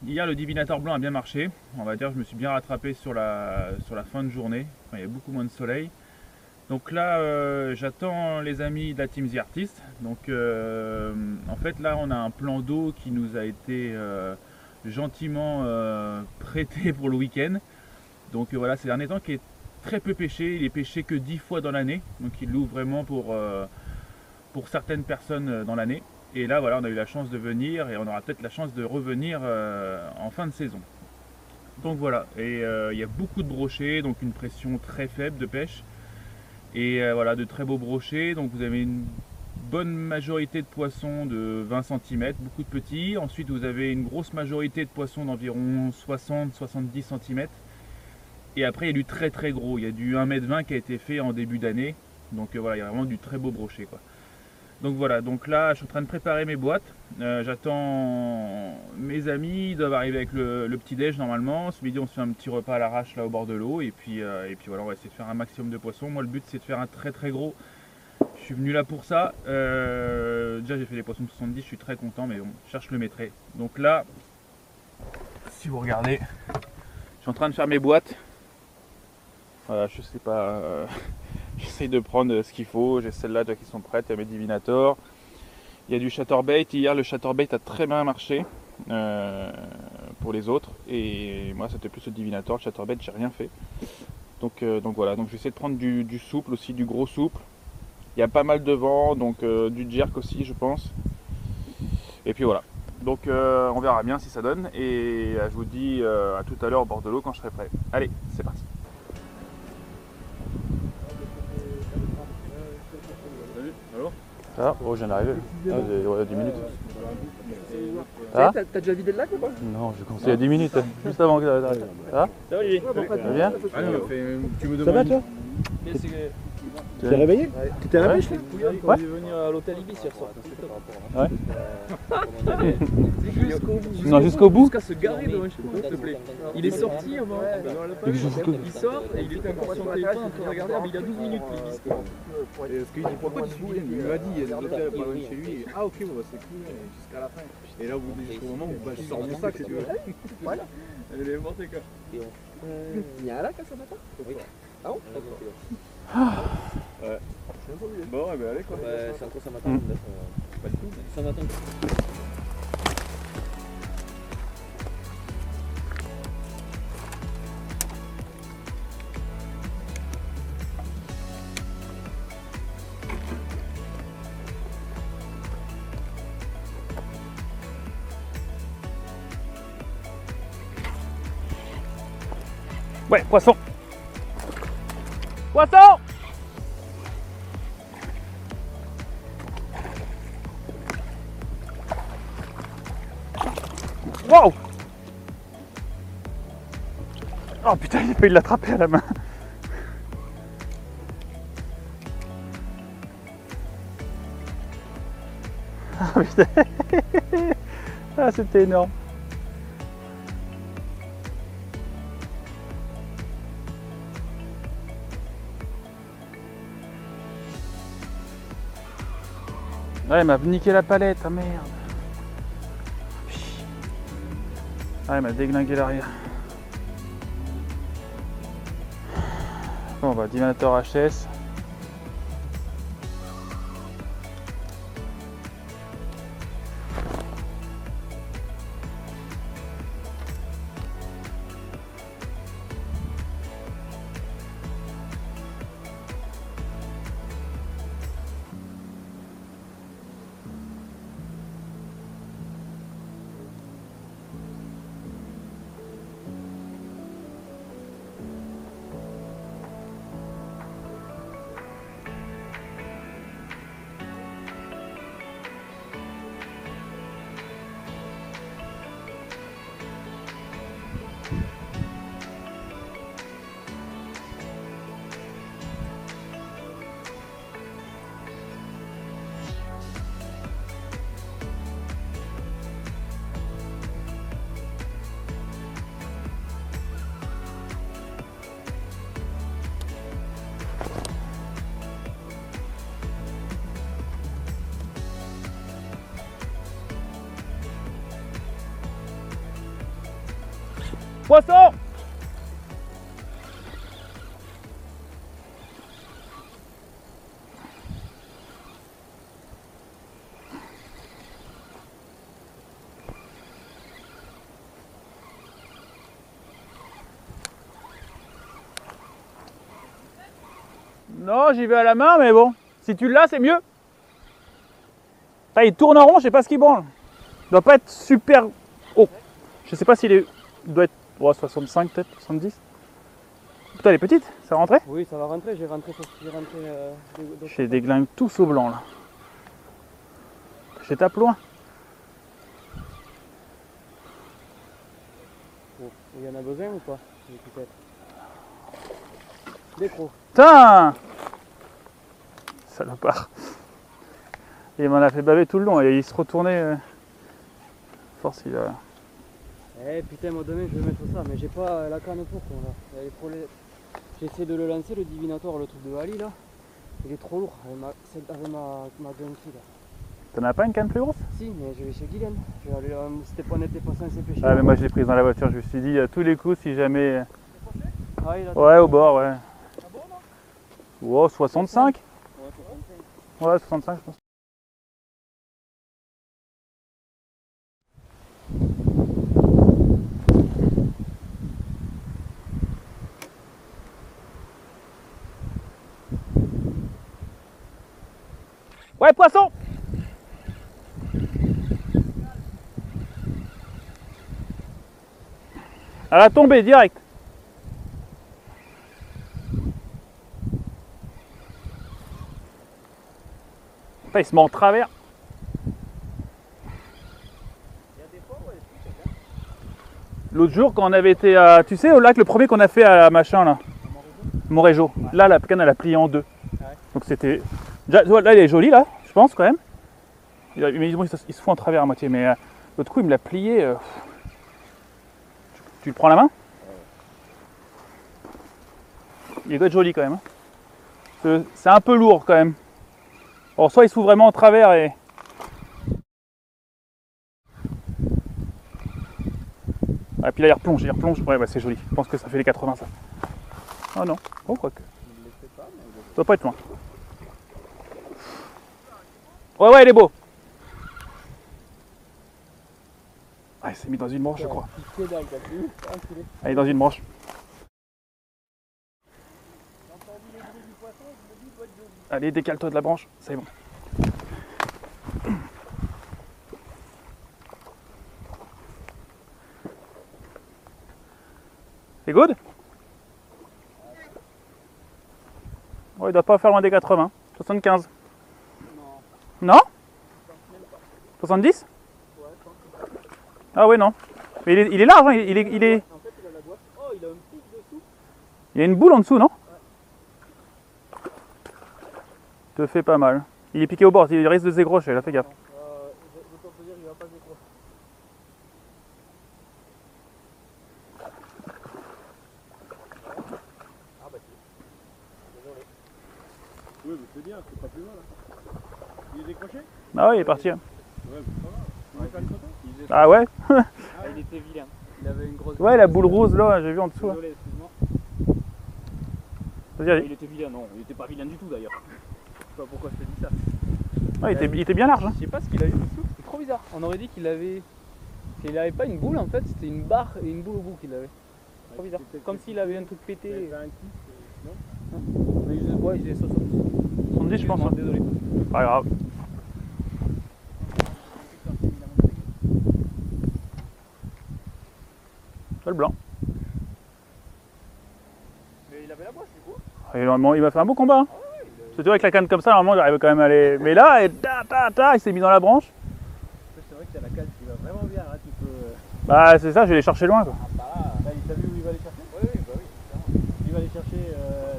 hier le divinateur blanc a bien marché. On va dire que je me suis bien rattrapé sur la fin de journée. Enfin, il y a beaucoup moins de soleil. Donc là, j'attends les amis de la Team The Artist. Donc en fait là, on a un plan d'eau qui nous a été gentiment prêté pour le week-end. Donc voilà, ces derniers temps qui est très peu pêché. Il est pêché que 10 fois dans l'année. Donc il l'ouvre vraiment pour certaines personnes dans l'année. Et là, voilà, on a eu la chance de venir et on aura peut-être la chance de revenir en fin de saison. Donc voilà, et il y a beaucoup de brochets, donc une pression très faible de pêche. Et voilà, de très beaux brochets. Donc vous avez une bonne majorité de poissons de 20 cm, beaucoup de petits. Ensuite, vous avez une grosse majorité de poissons d'environ 60-70 cm. Et après, il y a du très très gros. Il y a du 1,20 m qui a été fait en début d'année. Donc voilà, il y a vraiment du très beau brochet, quoi. Donc voilà, donc là je suis en train de préparer mes boîtes. J'attends mes amis, ils doivent arriver avec le petit déj normalement. Ce midi on se fait un petit repas à l'arrache là au bord de l'eau et puis voilà, on va essayer de faire un maximum de poissons. Moi le but c'est de faire un très très gros. Je suis venu là pour ça. Déjà j'ai fait les poissons de 70, je suis très content, mais bon, je cherche le maîtrait. Donc là, si vous regardez, je suis en train de faire mes boîtes. Voilà, je sais pas. J'essaye de prendre ce qu'il faut. J'ai celles-là déjà qui sont prêtes. Il y a mes divinators. Il y a du chatterbait. Hier, le chatterbait a très bien marché pour les autres. Et moi, c'était plus le divinator. Le chatterbait, j'ai rien fait. Donc voilà. Donc je vais essayer de prendre du souple aussi, du gros souple. Il y a pas mal de vent, donc du jerk aussi, je pense. Et puis voilà. Donc on verra bien si ça donne. Et je vous dis à tout à l'heure au bord de l'eau quand je serai prêt. Allez, c'est parti. Allô? Ah, oh, je viens d'arriver. Ah, il y a 10 minutes. T'as déjà vidé le lac ou pas? Non, j'ai commencé il y a 10 minutes, juste avant que t'arrives. Ça Ça va, Olivier? va bien? Ah non, tu me Ça va demandes. toi? Tu t'es réveillé? T'étais à la pêche? Ouais. Il est venu à l'hôtel Ibis hier soir. Ouais. Jusqu'au bout. Non, jusqu'au bout. Jusqu'à se garer devant chez moi, s'il te plaît. Il est sorti avant. Il sort et il était encore sur le téléphone en train de regarder. Ah, mais il a 12 minutes l'Ibis. Et ce qu'il dit, pourquoi tu suis? Il m'a dit, il y a des hôtels pas loin de chez lui. Ah ok, bon, bah, c'est cool, jusqu'à la fin. Et là, au bout jusqu'au moment où je sors mon sac, si tu veux. Voilà. Elle est morte, quoi. Il y a un lac à ce matin? Oui. Ah bon? Ouais. Bon, eh ben allez quoi. C'est encore Saint-Martin. Pas du tout, mais Saint-Martin. Ouais, poisson. Poisson. Wow. Oh putain, il a failli l'attraper à la main. Ah putain. Ah, c'était énorme. Ouais, il m'a niqué la palette, ah merde. Ah, il m'a déglingué l'arrière. Bon, bah, divinator HS. Poisson! Non, j'y vais à la main, mais bon, si tu l'as, c'est mieux. Ah, il tourne en rond, je sais pas ce qu'il branle. Il doit pas être super haut. Je sais pas s'il est. Il doit être 65 peut-être, 70. Putain, elle est petite, ça rentrait? Oui, ça va rentrer, j'ai rentré J'ai des glingues tous au blanc là. Je tape loin. Il y en a besoin ou pas? Peut-être. Des crocs. Putain! Salopard. Il m'en a fait baver tout le long et il se retournait. Force, il a. Eh putain, moi demain je vais mettre ça, mais j'ai pas la canne pour quoi là. J'essaie de le lancer, le divinatoire, le truc de Ali là. Il est trop lourd avec ma gunky là. T'en as pas une canne plus grosse? Si, mais je vais chez Guylaine. C'était pas n'était pas censé pêcher. Ah, mais moi je l'ai prise dans la voiture, je me suis dit à tous les coups si jamais. Ah, il a Ouais, au bord, ouais. Ah bon, non? Wow, 65? Ouais, 65. Ouais, 65 je pense. Ouais, poisson! Elle a tombé direct. Putain, il se met en travers. L'autre jour, quand on avait été à, tu sais, au lac, le premier qu'on a fait à machin là, Montrégeau. Là, la canne elle a plié en deux. Donc c'était, là, il est joli là, je pense quand même. Mais il se fout en travers à moitié. Mais l'autre coup, il me l'a plié. Tu le prends la main? Il doit être joli quand même. C'est un peu lourd quand même. Alors soit il se fout vraiment en travers et. Ah, puis là il replonge. Ouais, bah c'est joli. Je pense que ça fait les 80 ça. Ah non, oh quoique. Ça doit pas être loin. Ouais, il est beau. Ah, il s'est mis dans une branche, je crois. Ah, il est dans une branche. Allez, décale-toi de la branche, c'est bon. C'est good? Ouais, il doit pas faire loin des 80. 75. Non? 70? Ah ouais, non. Mais il est large, hein, il est... En fait, il a la boîte. Oh, il a un pic dessous. Il y a une boule en dessous, non? Te fait pas mal. Il est piqué au bord, il risque de se décrocher, là, fais gaffe. Je peux te dire, il va pas se décrocher. Ah bah si. Désolé. Oui, mais c'est bien, c'est pas plus mal. Hein. Il est décroché? Ah ouais, il est parti. Hein. Ouais, ça va. On va faire une photo? Ah ouais? Ah, il était vilain. Il avait une grosse. Ouais, la boule rose, là, j'ai vu en dessous. Là. Désolé, excuse-moi. Vas-y, allez. Il était vilain, non, il était pas vilain du tout d'ailleurs. Je sais pas pourquoi je te dis ça. Ouais, il était bien large. Hein. Je sais pas ce qu'il a eu dessous, c'est trop bizarre. On aurait dit qu'il avait pas une boule en fait, c'était une barre et une boule au bout qu'il avait. Trop bizarre. Comme s'il avait un truc pété. Non. Mais ouais, il est 70. 70 je pense. Hein. Désolé. Pas grave. C'est le blanc. Mais il avait la boîte du coup. Il m'a fait un beau combat. Hein. C'est vrai avec la canne comme ça, normalement j'arrive quand même à aller. Mais là, il s'est mis dans la branche. C'est vrai que t'as la canne qui va vraiment bien, là, tu peux... Bah c'est ça, je vais les chercher loin quoi. Ah bah là, il t'a vu où il va aller chercher? Oui, bah oui, il va aller chercher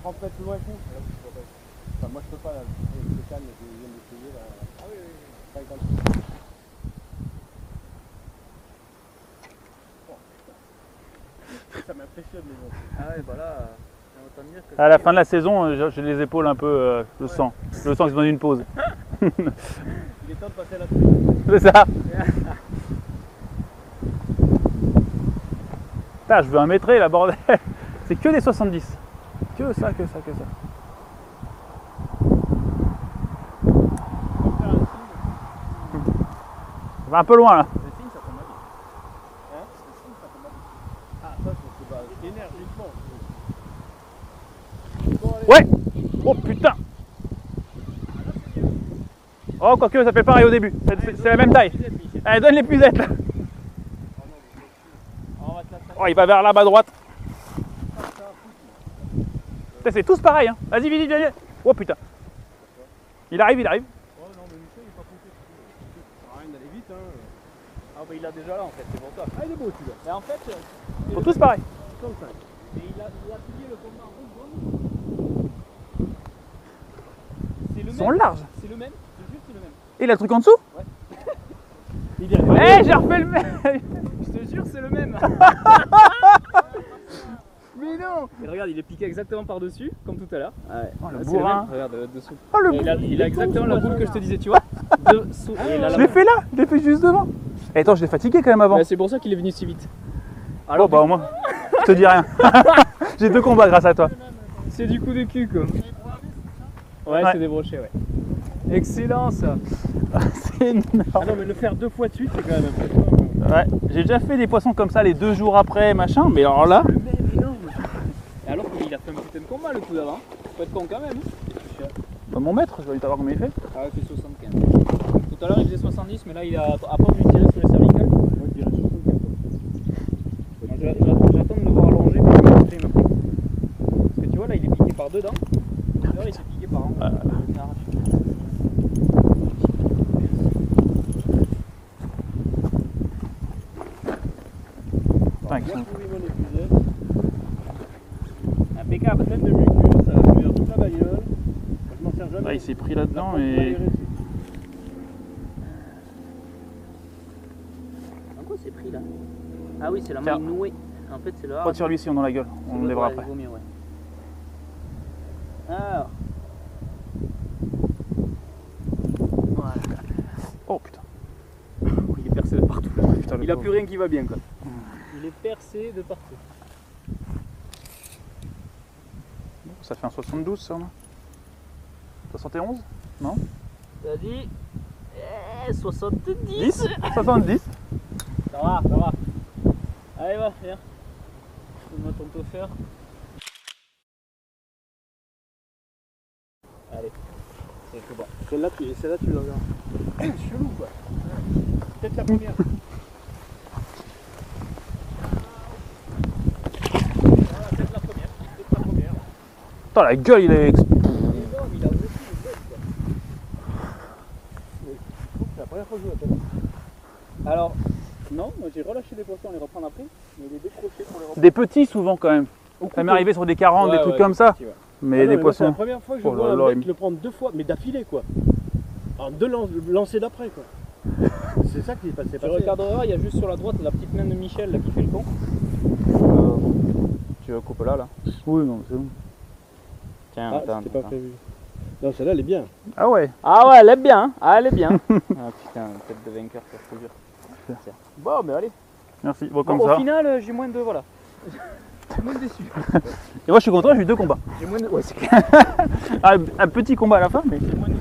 30 mètres plus loin que nous. Enfin, moi je peux pas, là, le canne, je viens d'essayer là. Ah oui, pas avec ça m'impressionne les gens. Ah ouais, bah là, autant dire que. À la fin de la saison, j'ai les épaules un peu, je sens. Je sens qu'ils ont une pause. Il est temps de passer à la truc. C'est ça. Putain, je veux un mètre la bordel. C'est que des 70. Que ça, que ça, que ça. Ça va un peu loin là. Le signe, ça tombe mal. Hein? Le signe, ça tombe mal. Ah, ça, c'est pas énergiquement. Bon, allez. Ouais. Oh putain. Oh, quoique, ça fait pareil au début. C'est la même taille. Allez, donne les puzettes là. Oh, il va vers là-bas à droite. Putain, c'est tous pareil. Hein. Vas-y, vite, viens. Oh putain. Il arrive, il arrive. Oh non, mais Michel, il est pas compté. Ça sert à rien d'aller vite. Hein. Ah bah il l'a déjà là en fait, c'est pour ça. Ah, il est beau celui-là. Et en fait, Ils sont tous pareils. 35. et il a plié le combat en rouge jaune. C'est le Ils sont même. larges. C'est le même, je te jure c'est le même. Et il a le truc en dessous. Il est Eh, j'ai refait le même. Je te jure c'est le même. Mais non. Et regarde, il est piqué exactement par dessus, comme tout à l'heure. Ouais. Oh, le Ah, c'est bourrin. même. Regarde dessous. Oh, le Et il a exactement la boule que je te disais, tu vois. Dessous. Et il a Je la l'ai boule. fait là. Je l'ai fait juste devant. Et attends, je l'ai fatigué quand même avant. Bah, c'est pour ça qu'il est venu si vite. Oh bah au moins, je te dis rien. J'ai 2 combats grâce à toi. C'est du coup de cul quoi. Ouais, Ouais. c'est débroché, ouais. Excellent ça. C'est énorme. Ah non, mais le faire 2 fois de suite, c'est quand même impressionnant. Ouais, j'ai déjà fait des poissons comme ça les 2 jours après, machin, mais alors là, Le même énorme. Et alors qu'il a fait un putain de combat le coup d'avant. Faut être con quand même. bah, mon maître, je vais savoir combien il fait. Ah, il fait 75. Tout à l'heure il faisait 70, mais là il a à part lui tirer sur les cervicales. Moi, je dirais 64. Moi, j'attends de le voir allongé pour lui montrer maintenant. Parce que tu vois là il est piqué par dedans. Là il est piqué par en haut. Il est arraché. Putain, ils Bien sont- trouvé mon épisode. Impeccable. Pleine de mucus, ça va faire toute la bagnole. Moi, je m'en sers jamais. Là, il s'est pris là-dedans Par contre, et. En quoi c'est pris là? Ah oui, c'est la Tiens. main nouée. En fait, c'est le Retire lui si on dans la gueule, on le lèvera après. Alors. Voilà. Oh putain. Il est percé de partout. Putain, le Il a pauvre. plus rien qui va bien quoi. Il est percé de partout. Ça fait un 72 sûrement. 71. T'as dit 70. 10. 70. Ça va, ça va. Allez va, viens. Donne-moi ton toffeur. Allez, c'est tout bon. Celle-là, tu l'enverras. Chelou quoi. Peut-être la première. Voilà, peut-être la première. Peut-être la première. Putain, la gueule, il est. Il est énorme, il a aussi une tête quoi. C'est la première fois que je l'appelle. Alors, non, moi j'ai relâché des poissons, on les reprend après, mais il est décroché pour les reprendre. Des petits souvent quand même. Ça m'est arrivé sur des 40, des trucs comme ça. petit, ouais. Mais Ah non, des mais moi, c'est la poissons. première fois que je Oh vois là un là, mec le prendre 2 fois, mais d'affilée quoi. En 2 lancers d'après quoi. C'est ça qui est passé. Tu regarderas, il y a juste sur la droite la petite main de Michel là, qui fait le con. Tu veux couper là Oui, non, c'est bon. Tiens, Ah, c'était pas prévu. Non, celle-là elle est bien. Ah ouais. Ah ouais, elle est bien, hein. Ah, elle est bien. Ah putain, tête de vainqueur, ça je te jure. Tiens. Bon, mais allez. Merci. Bon, Bon, comme au ça. final, j'ai moins de. Voilà. J'ai moins de déçus. Et moi je suis content, j'ai eu 2 combats. J'ai moins de. Ouais, c'est clair. Ah, un petit combat à la fin, mais. J'ai moins de